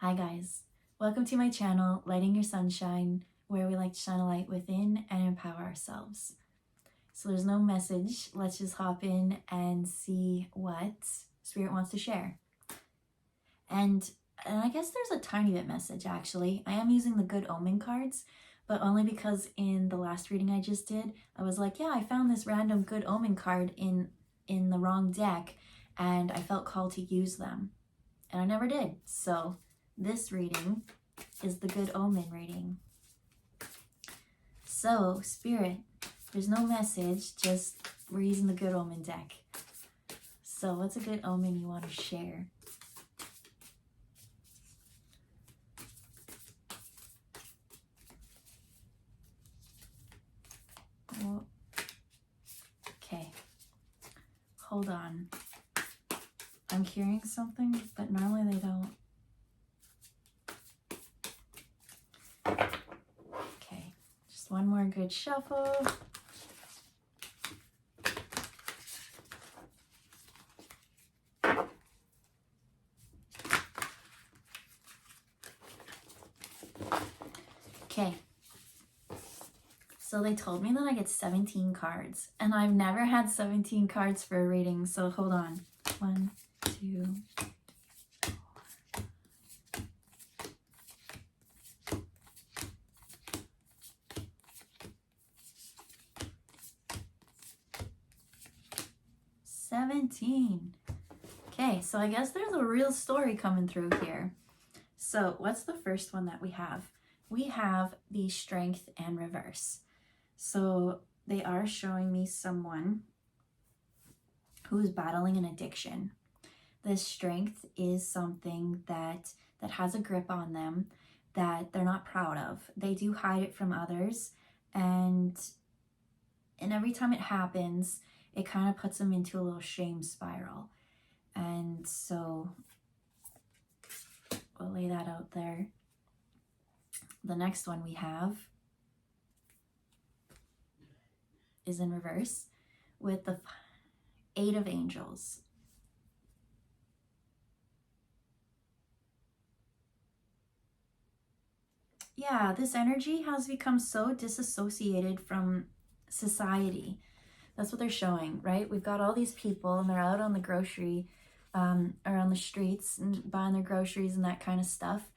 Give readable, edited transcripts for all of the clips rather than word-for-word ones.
Hi guys, welcome to my channel, Lighting Your Sunshine, where we like to shine a light within and empower ourselves. So there's no message, let's just hop in and see what Spirit wants to share. And I guess there's a tiny bit message actually. I am using the Good Omen cards, but only because in the last reading I just did, I was like, yeah, I found this random Good Omen card in the wrong deck, and I felt called to use them, and I never did. So this reading is the Good Omen reading. So, Spirit, there's no message, just we're using the Good Omen deck. So, what's a good omen you want to share? Oh, okay, hold on. I'm hearing something, but normally they don't. Okay, just one more good shuffle. Okay, so they told me that I get 17 cards, and I've never had 17 cards for a reading, so hold on. 1, 2, 17. Okay, so I guess there's a real story coming through here. So what's the first one that we have? We have the Strength and Reverse. So they are showing me someone who's battling an addiction. This strength is something that has a grip on them that they're not proud of. They do hide it from others, and every time it happens, it kind of puts them into a little shame spiral. And so we'll lay that out there. The next one we have is in reverse with the 8 of Angels. Yeah, this energy has become so disassociated from society. That's what they're showing, right? We've got all these people and they're out on the grocery, or on the streets and buying their groceries and that kind of stuff.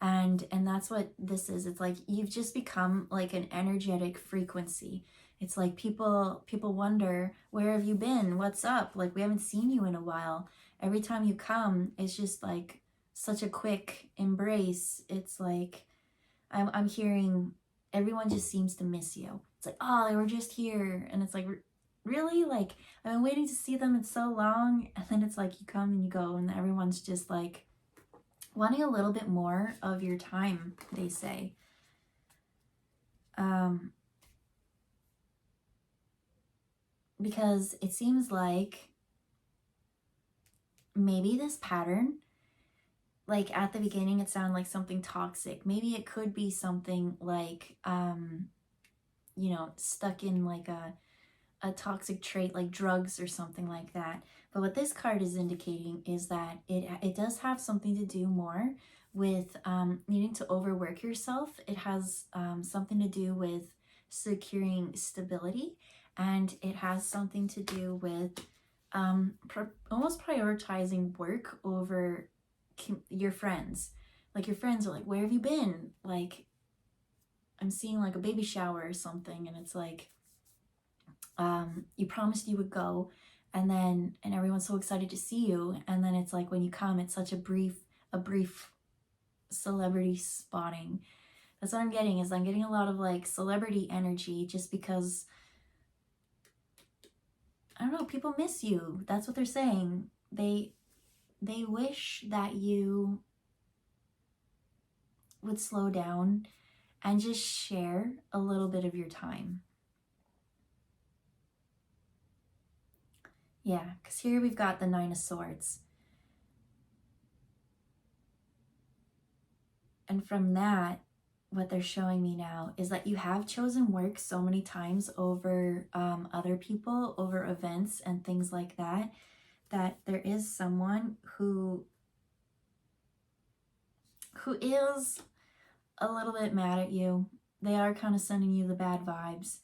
And that's what this is. It's like you've just become like an energetic frequency. It's like people wonder, where have you been? What's up? Like, we haven't seen you in a while. Every time you come, it's just like such a quick embrace. It's like I'm hearing everyone just seems to miss you. It's like, oh, they were just here. And it's like, really? Like, I've been waiting to see them in so long. And then it's like you come and you go, and everyone's just like wanting a little bit more of your time, they say. Because it seems like maybe this pattern, like at the beginning, it sounded like something toxic. Maybe it could be something like, you know, stuck in like a toxic trait like drugs or something like that. But what this card is indicating is that it does have something to do more with needing to overwork yourself. It has something to do with securing stability, and it has something to do with almost prioritizing work over your friends. Like, your friends are like, where have you been? Like, I'm seeing like a baby shower or something, and it's like, you promised you would go, and everyone's so excited to see you, and then it's like when you come, it's such a brief celebrity spotting. That's what I'm getting, is I'm getting a lot of like celebrity energy, just because, I don't know, people miss you. That's what they're saying. They wish that you would slow down and just share a little bit of your time. Yeah, because here we've got the 9 of Swords. And from that, what they're showing me now is that you have chosen work so many times over other people, over events and things like that, that there is someone who who is a little bit mad at you. They are kind of sending you the bad vibes.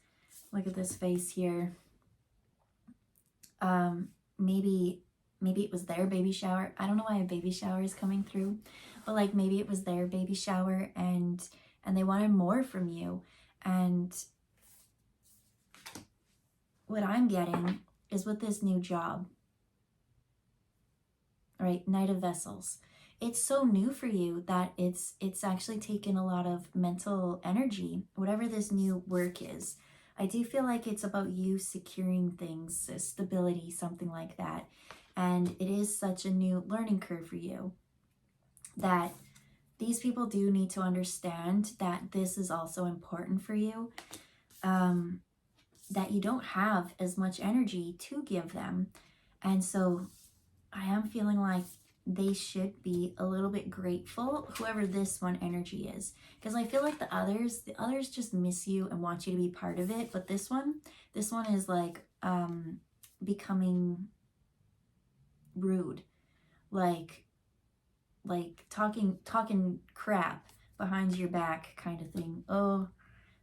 Look at this face here. Maybe it was their baby shower. I don't know why a baby shower is coming through, but like maybe it was their baby shower and they wanted more from you. And what I'm getting is with this new job, right? Knight of Vessels. It's so new for you that it's actually taken a lot of mental energy, whatever this new work is. I do feel like it's about you securing things, stability, something like that. And it is such a new learning curve for you that these people do need to understand that this is also important for you, that you don't have as much energy to give them. And so I am feeling like they should be a little bit grateful, whoever this one energy is, because I feel like the others just miss you and want you to be part of it. But this one is like becoming rude, like talking crap behind your back kind of thing. Oh,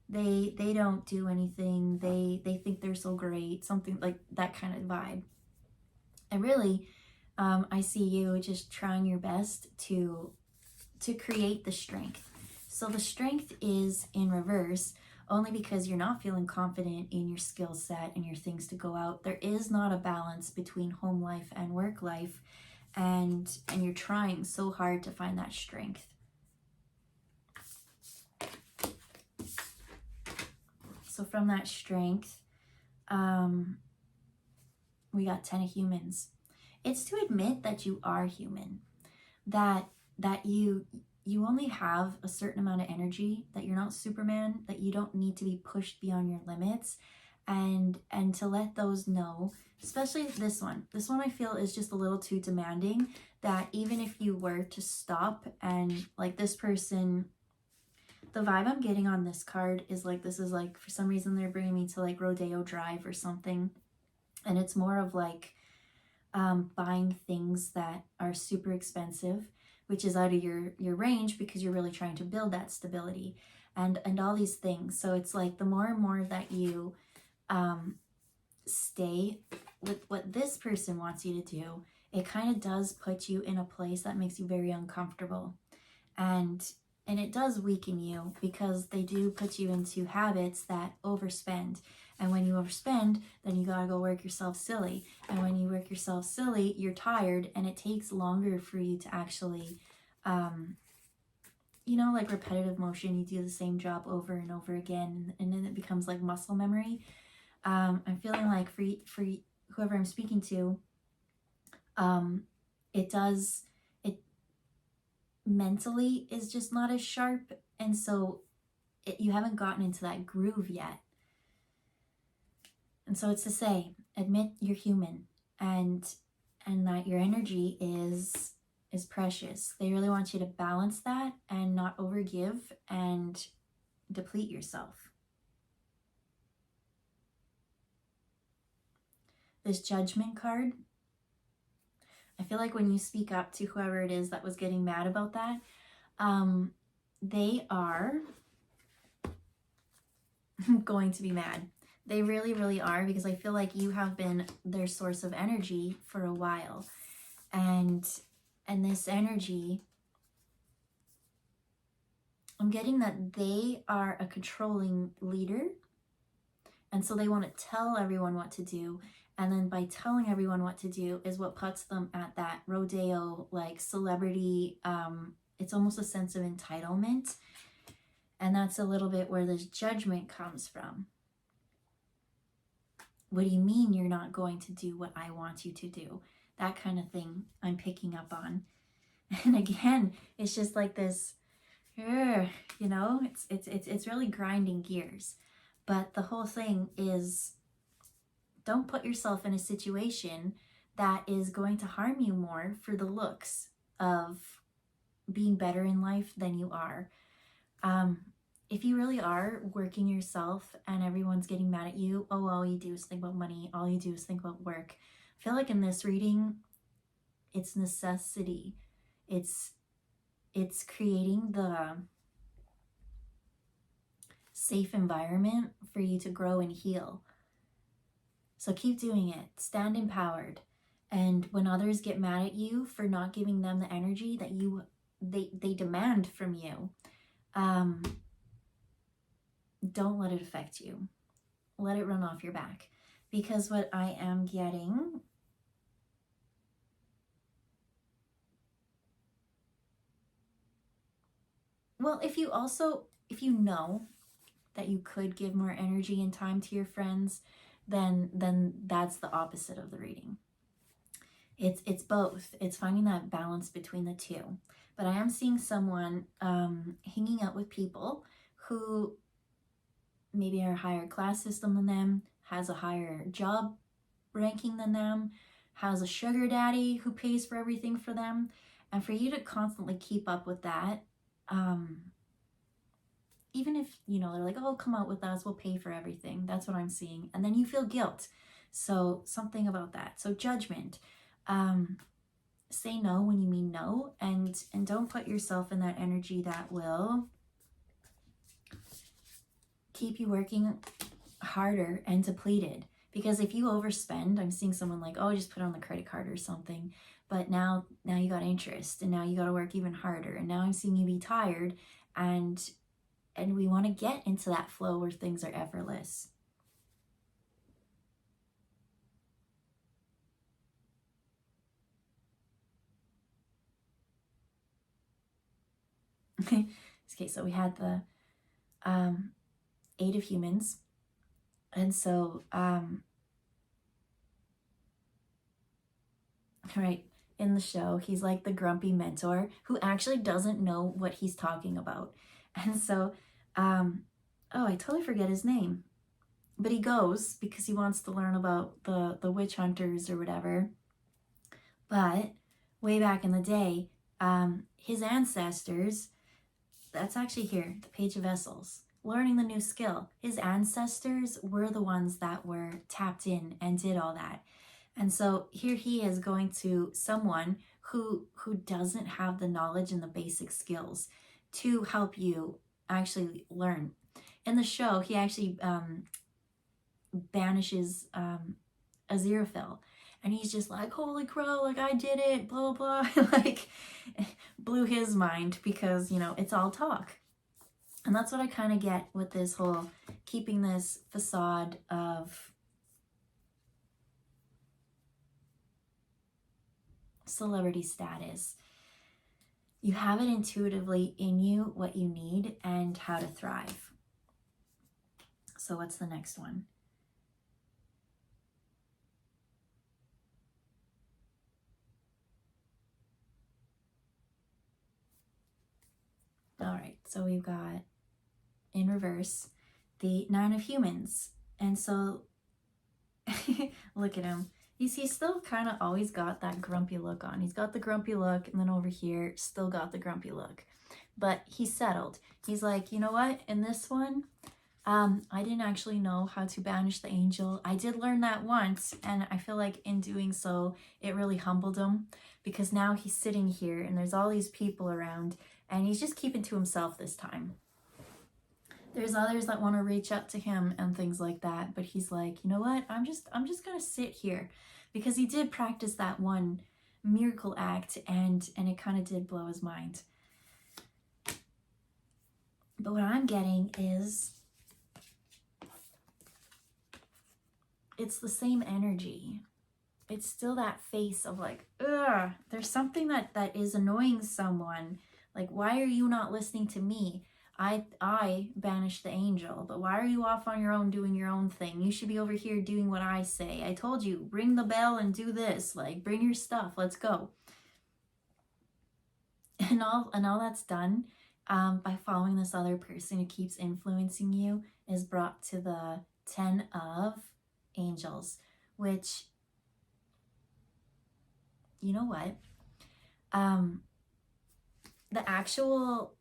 they don't do anything, they think they're so great, something like that kind of vibe. And really, I see you just trying your best to create the strength. So the strength is in reverse, only because you're not feeling confident in your skill set and your things to go out. There is not a balance between home life and work life, and you're trying so hard to find that strength. So from that strength, we got 10 of Humans. It's to admit that you are human, that you only have a certain amount of energy, that you're not Superman, that you don't need to be pushed beyond your limits, and to let those know, especially this one I feel is just a little too demanding, that even if you were to stop and like this person, the vibe I'm getting on this card is like, this is like, for some reason they're bringing me to like Rodeo Drive or something, and it's more of like buying things that are super expensive, which is out of your range because you're really trying to build that stability and all these things. So it's like the more and more that you stay with what this person wants you to do, it kind of does put you in a place that makes you very uncomfortable, and it does weaken you, because they do put you into habits that overspend. And when you overspend, then you gotta go work yourself silly. And when you work yourself silly, you're tired, and it takes longer for you to actually, like repetitive motion. You do the same job over and over again, and then it becomes like muscle memory. I'm feeling like for whoever I'm speaking to, it mentally is just not as sharp, and so you haven't gotten into that groove yet. And so it's to say, admit you're human, and that your energy is precious. They really want you to balance that and not overgive and deplete yourself. This Judgment card, I feel like when you speak up to whoever it is that was getting mad about that, they are going to be mad. They really, really are, because I feel like you have been their source of energy for a while. And this energy, I'm getting that they are a controlling leader. And so they want to tell everyone what to do. And then by telling everyone what to do is what puts them at that rodeo, like celebrity, it's almost a sense of entitlement. And that's a little bit where this judgment comes from. What do you mean you're not going to do what I want you to do? That kind of thing I'm picking up on. And again, it's just like this, it's really grinding gears. But the whole thing is, don't put yourself in a situation that is going to harm you more for the looks of being better in life than you are. If you really are working yourself and everyone's getting mad at you, all you do is think about money, all you do is think about work. I feel like in this reading, it's necessity. It's it's creating the safe environment for you to grow and heal. So keep doing it. Stand empowered. And when others get mad at you for not giving them the energy that they demand from you, don't let it affect you. Let it run off your back. Because what I am getting, well, if you know that you could give more energy and time to your friends, then that's the opposite of the reading. It's both. It's finding that balance between the two. But I am seeing someone hanging out with people who maybe are a higher class system than them, has a higher job ranking than them, has a sugar daddy who pays for everything for them. And for you to constantly keep up with that, even if, you know, they're like, oh, come out with us, we'll pay for everything. That's what I'm seeing. And then you feel guilt. So something about that. So judgment. Say no when you mean no, and don't put yourself in that energy that will keep you working harder and depleted. Because if you overspend, I'm seeing someone like, oh, just put on the credit card or something. But now you got interest, and now you got to work even harder. And now I'm seeing you be tired, and we want to get into that flow where things are effortless. Okay, so we had the 8 of humans. And so, right, in the show, he's like the grumpy mentor who actually doesn't know what he's talking about. And so, oh, I totally forget his name. But he goes because he wants to learn about the witch hunters or whatever. But way back in the day, his ancestors, that's actually here, the Page of Vessels, learning the new skill. His ancestors were the ones that were tapped in and did all that. And so here he is going to someone who doesn't have the knowledge and the basic skills to help you actually learn. In the show, he actually banishes Aziraphale. And he's just like, holy crow, like I did it, blah, blah, blah. Like, blew his mind because, you know, it's all talk. And that's what I kind of get with this whole keeping this facade of celebrity status. You have it intuitively in you what you need and how to thrive. So what's the next one? All right, so we've got in reverse the 9 of humans. And so look at him. He's still kind of always got that grumpy look on. He's got the grumpy look, and then over here still got the grumpy look. But he's settled. He's like, you know what? In this one, I didn't actually know how to banish the angel. I did learn that once, and I feel like in doing so, it really humbled him, because now he's sitting here and there's all these people around, and he's just keeping to himself this time. There's others that want to reach out to him and things like that, but he's like, you know what? I'm just gonna sit here, because he did practice that one miracle act, and it kind of did blow his mind. But what I'm getting is it's the same energy. It's still that face of like, ugh, there's something that is annoying someone. Like, why are you not listening to me? I banished the angel, but why are you off on your own doing your own thing? You should be over here doing what I say. I told you, ring the bell and do this. Like, bring your stuff. Let's go. And all that's done by following this other person who keeps influencing you is brought to the 10 of angels, which, you know what? The actual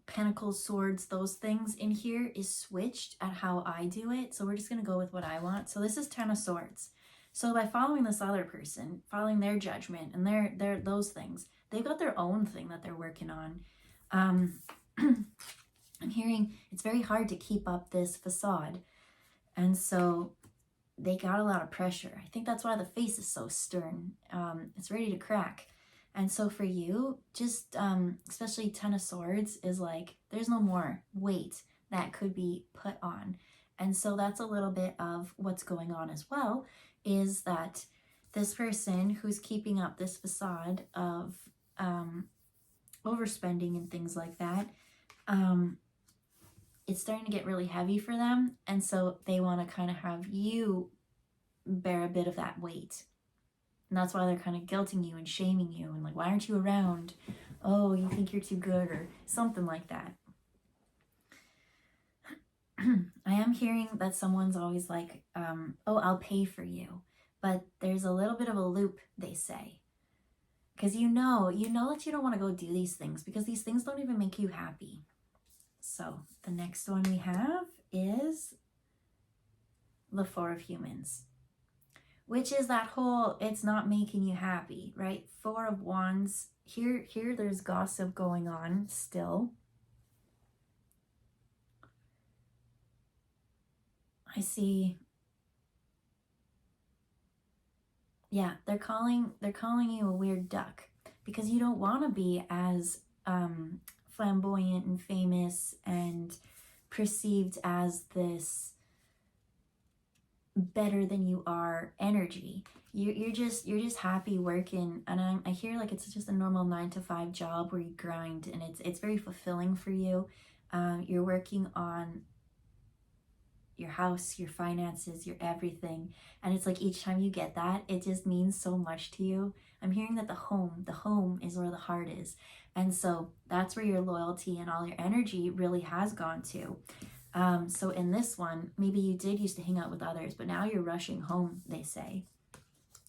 pentacles, swords, those things in here is switched at how I do it. So we're just going to go with what I want. So this is 10 of swords. So by following this other person, following their judgment and their those things, they've got their own thing that they're working on. I'm hearing it's very hard to keep up this facade. And so they got a lot of pressure. I think that's why the face is so stern. It's ready to crack. And so for you, just especially Ten of Swords is like, there's no more weight that could be put on. And so that's a little bit of what's going on as well, is that this person who's keeping up this facade of overspending and things like that, it's starting to get really heavy for them. And so they want to kind of have you bear a bit of that weight. And that's why they're kind of guilting you and shaming you and like, why aren't you around? Oh, you think you're too good or something like that. I am hearing that someone's always like, oh, I'll pay for you. But there's a little bit of a loop, they say. Because you know that you don't want to go do these things because these things don't even make you happy. So the next one we have is the Four of Humans, which is that whole, it's not making you happy, right? Four of Wands. Here there's gossip going on still. I see. Yeah, they're calling you a weird duck because you don't want to be as flamboyant and famous and perceived as this better than you are energy. You're just happy working, and I hear like it's just a normal 9-to-5 job where you grind, and it's very fulfilling for you. You're working on your house, your finances, your everything, and it's like each time you get that, it just means so much to you. I'm hearing that the home is where the heart is, and so that's where your loyalty and all your energy really has gone to. So in this one, maybe you did used to hang out with others, but now you're rushing home, they say.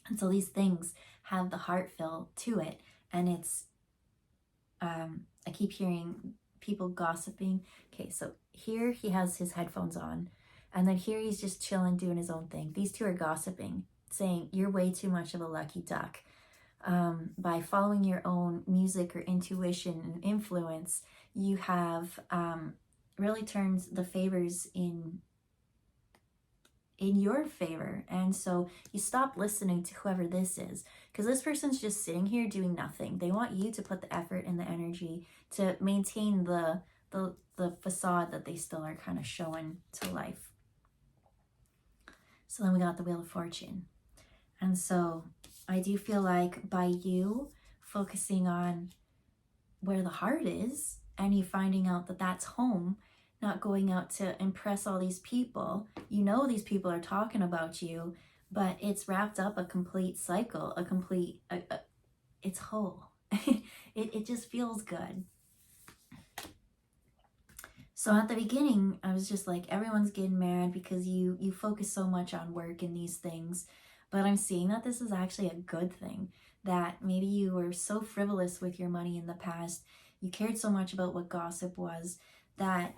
And so these things have the heart feel to it, and it's I keep hearing people gossiping. Okay, so here he has his headphones on, and then here he's just chilling, doing his own thing. These two are gossiping, saying, you're way too much of a lucky duck. By following your own music or intuition and influence, you have really turns the favors in your favor. And so you stop listening to whoever this is, because this person's just sitting here doing nothing. They want you to put the effort and the energy to maintain the facade that they still are kind of showing to life. So then we got the Wheel of Fortune. And so I do feel like by you focusing on where the heart is and you finding out that that's home, not going out to impress all these people, these people are talking about you, but it's wrapped up a complete cycle, it's whole. it just feels good. So at the beginning, I was just like, everyone's getting mad because you focus so much on work and these things. But I'm seeing that this is actually a good thing, that maybe you were so frivolous with your money in the past, you cared so much about what gossip was, that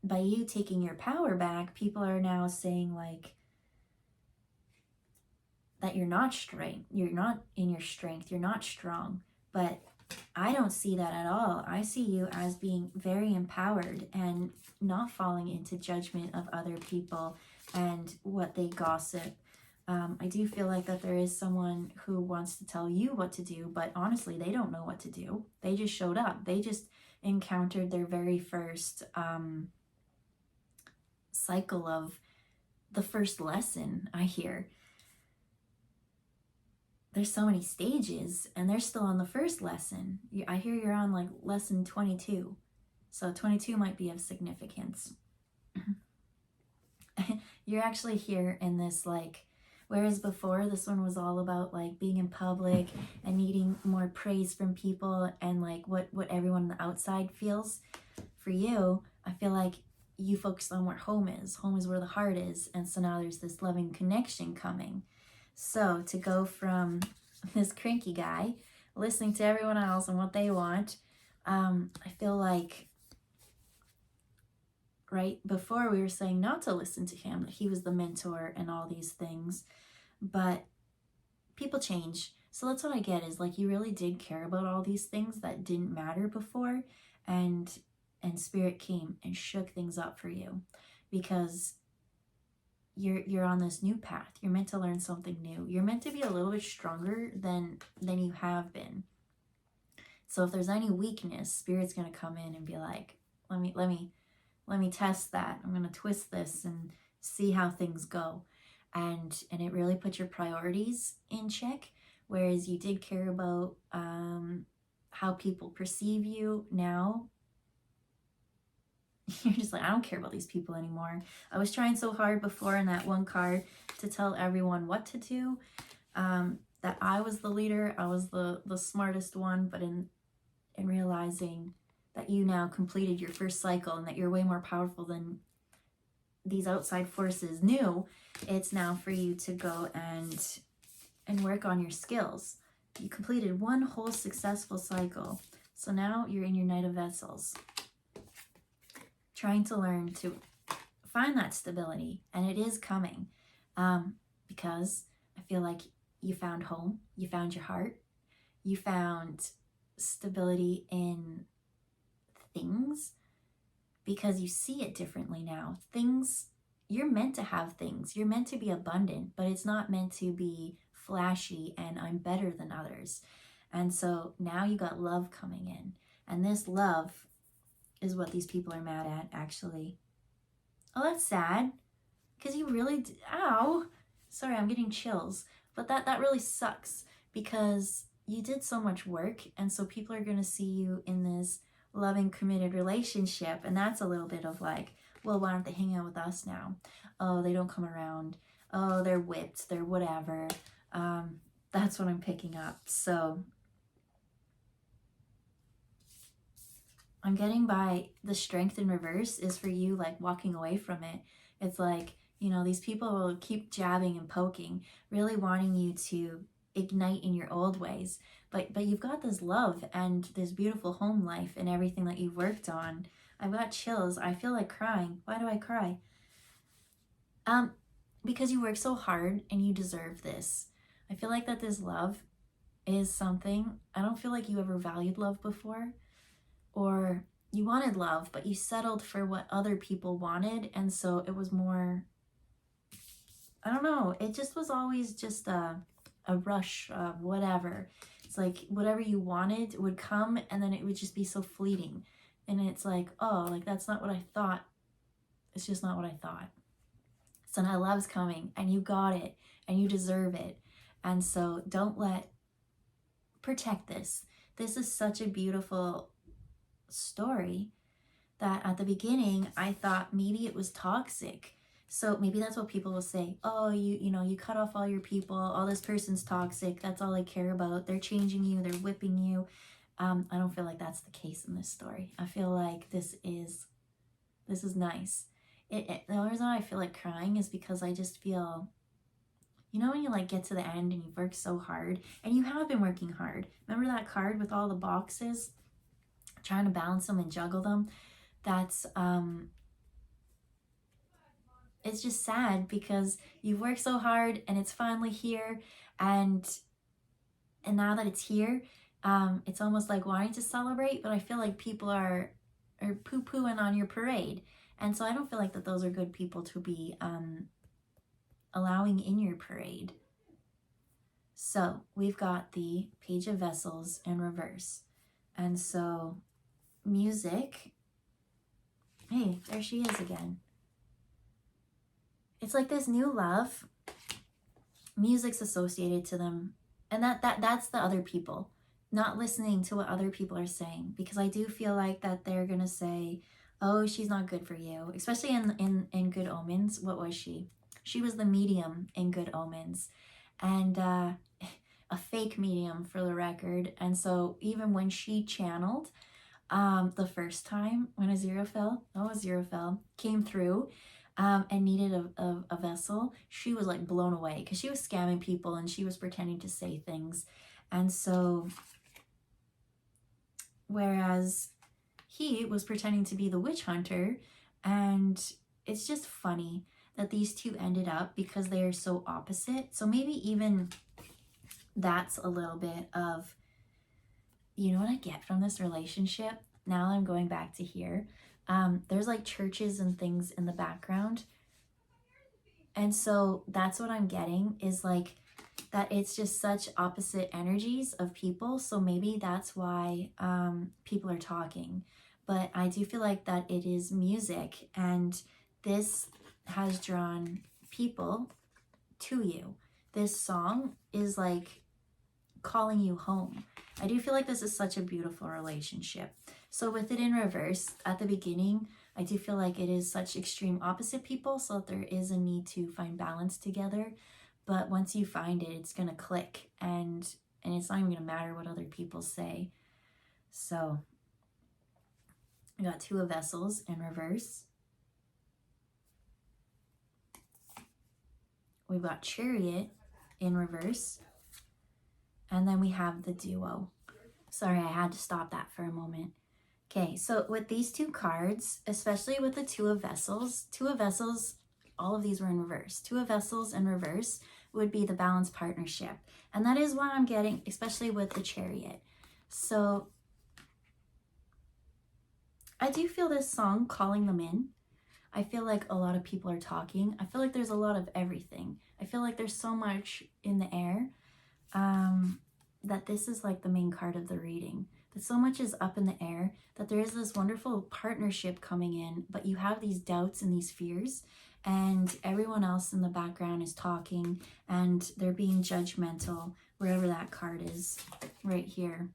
by you taking your power back, people are now saying like that you're not straight, you're not in your strength, you're not strong. But I don't see that at all. I see you as being very empowered and not falling into judgment of other people and what they gossip. I do feel like that there is someone who wants to tell you what to do, but honestly, they don't know what to do. They just showed up. They just encountered their very first cycle of the first lesson, I hear. There's so many stages, and they're still on the first lesson. I hear you're on like lesson 22. So 22 might be of significance. You're actually here in this like, whereas before this one was all about like being in public and needing more praise from people and like what everyone on the outside feels. For you, I feel like you focus on where home is. Home is where the heart is. And so now there's this loving connection coming. So to go from this cranky guy listening to everyone else and what they want, I feel like right before we were saying not to listen to him, that he was the mentor and all these things, but people change. So that's what I get, is like you really did care about all these things that didn't matter before, and Spirit came and shook things up for you, because you're on this new path. You're meant to learn something new. You're meant to be a little bit stronger than you have been. So if there's any weakness, Spirit's going to come in and be like, let me test that. I'm going to twist this and see how things go. And it really put your priorities in check. Whereas you did care about how people perceive you, now you're just like, I don't care about these people anymore. I was trying so hard before in that one card to tell everyone what to do, that I was the leader, I was the smartest one, but in realizing that you now completed your first cycle and that you're way more powerful than these outside forces knew, it's now for you to go and work on your skills. You completed one whole successful cycle. So now you're in your Knight of Vessels, trying to learn to find that stability, and it is coming, because I feel like you found home, you found your heart, you found stability in things, because you see it differently now. Things, you're meant to have things, you're meant to be abundant, but it's not meant to be flashy and I'm better than others. And so now you got love coming in, and this love is what these people are mad at, actually. Oh, that's sad, because you really ow, sorry, I'm getting chills, but that really sucks, because you did so much work, and so people are going to see you in this loving, committed relationship, and that's a little bit of like, well, why don't they hang out with us now? Oh, they don't come around. Oh, they're whipped, they're whatever. That's what I'm picking up. So I'm getting by the strength in reverse is for you, like walking away from it. It's like, you know, these people will keep jabbing and poking, really wanting you to ignite in your old ways. But you've got this love and this beautiful home life and everything that you've worked on. I've got chills. I feel like crying. Why do I cry? Because you work so hard and you deserve this. I feel like that this love is something, I don't feel like you ever valued love before, or you wanted love, but you settled for what other people wanted. And so it was more, I don't know, it just was always just a rush of whatever. It's like whatever you wanted would come, and then it would just be so fleeting. And it's like, oh, like that's not what I thought. It's just not what I thought. So now love's coming, and you got it, and you deserve it. And so protect this. This is such a beautiful story that at the beginning I thought maybe it was toxic. So maybe that's what people will say. Oh, you know, you cut off all your people. Oh, this person's toxic. That's all I care about. They're changing you. They're whipping you. I don't feel like that's the case in this story. I feel like this is nice. The only reason I feel like crying is because I just feel, you know, when you like get to the end and you've worked so hard, and you have been working hard. Remember that card with all the boxes? Trying to balance them and juggle them. That's it's just sad because you've worked so hard and it's finally here, and now that it's here, it's almost like wanting to celebrate, but I feel like people are poo-pooing on your parade, and so I don't feel like that those are good people to be allowing in your parade. So we've got the Page of Vessels in reverse, and so music, hey, there she is again. It's like this new love, music's associated to them, and that's the other people, not listening to what other people are saying, because I do feel like that they're gonna say, oh, she's not good for you, especially in Good Omens. What was she? She was the medium in Good Omens, and a fake medium for the record. And so even when she channeled the first time, when Aziraphale came through and needed a vessel, she was like blown away, because she was scamming people and she was pretending to say things. And so whereas he was pretending to be the witch hunter, and it's just funny that these two ended up, because they are so opposite. So maybe even that's a little bit of, you know what I get from this relationship? Now I'm going back to here. There's like churches and things in the background. And so that's what I'm getting, is like that it's just such opposite energies of people. So maybe that's why people are talking. But I do feel like that it is music, and this has drawn people to you. This song is like calling you home. I do feel like this is such a beautiful relationship. So with it in reverse, at the beginning, I do feel like it is such extreme opposite people, so there is a need to find balance together. But once you find it, it's gonna click, and it's not even gonna matter what other people say. So I got Two of Vessels in reverse. We've got Chariot in reverse. And then we have the Duo. Sorry, I had to stop that for a moment. Okay, so with these two cards, especially with the Two of Vessels, all of these were in reverse. Two of Vessels in reverse would be the balanced partnership. And that is what I'm getting, especially with the Chariot. So I do feel this song calling them in. I feel like a lot of people are talking. I feel like there's a lot of everything. I feel like there's so much in the air that this is like the main card of the reading. That so much is up in the air, that there is this wonderful partnership coming in, but you have these doubts and these fears, and everyone else in the background is talking, and they're being judgmental, wherever that card is, right here.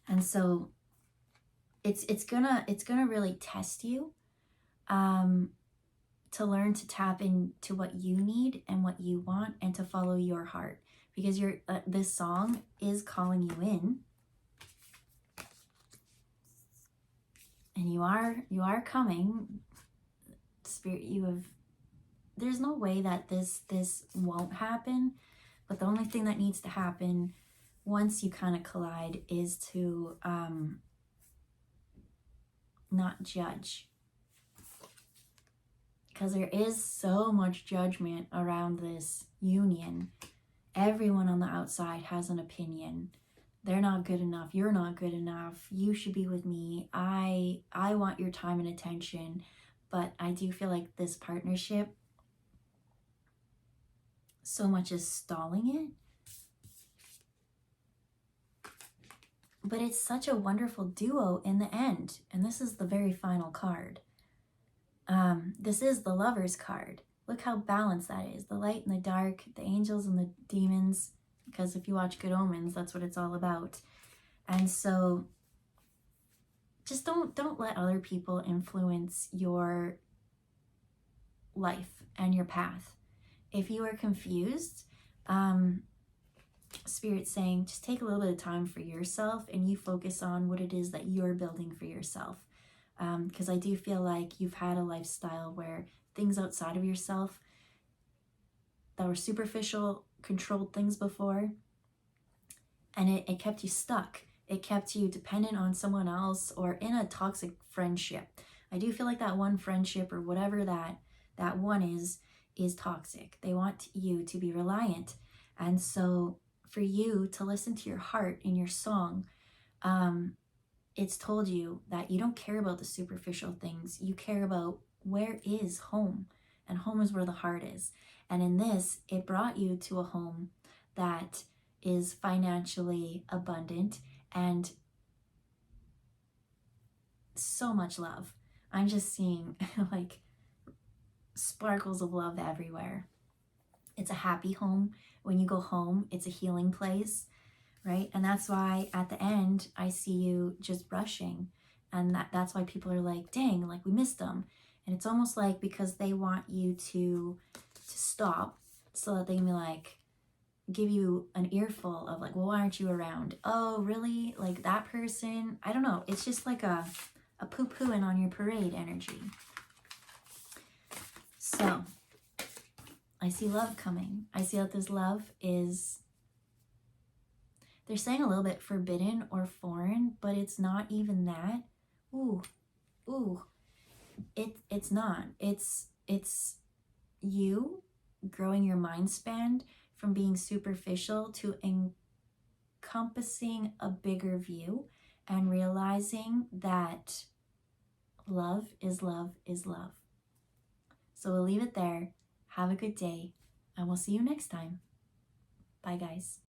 And so it's gonna really test you to learn to tap into what you need and what you want, and to follow your heart, because this song is calling you in. And you are coming, Spirit. There's no way that this won't happen, but the only thing that needs to happen once you kind of collide is to not judge, because there is so much judgment around this union. Everyone on the outside has an opinion. They're not good enough. You're not good enough. You should be with me. I want your time and attention. But I do feel like this partnership, so much is stalling it. But it's such a wonderful duo in the end. And this is the very final card. This is the Lover's card. Look how balanced that is. The light and the dark, the angels and the demons. Because if you watch Good Omens, that's what it's all about. And so just don't let other people influence your life and your path. If you are confused, Spirit's saying just take a little bit of time for yourself, and you focus on what it is that you're building for yourself. Because I do feel like you've had a lifestyle where things outside of yourself that were superficial controlled things before, and it kept you stuck. It kept you dependent on someone else, or in a toxic friendship. I do feel like that one friendship, or whatever that one is toxic. They want you to be reliant. And so for you to listen to your heart in your song, it's told you that you don't care about the superficial things. You care about where is home, and home is where the heart is. And in this, it brought you to a home that is financially abundant and so much love. I'm just seeing like sparkles of love everywhere. It's a happy home. When you go home, it's a healing place, right? And that's why at the end, I see you just brushing. And that's why people are like, dang, like we missed them. And it's almost like because they want you to stop, so that they can be like, give you an earful of like, well, why aren't you around? Oh, really? Like that person? I don't know. It's just like a poo-pooing on your parade energy. So I see love coming. I see that this love is, they're saying a little bit forbidden or foreign, but it's not even that. Ooh. It's not. It's you growing your mind span from being superficial to encompassing a bigger view and realizing that love is love is love. So we'll leave it there. Have a good day, and we'll see you next time. Bye, guys.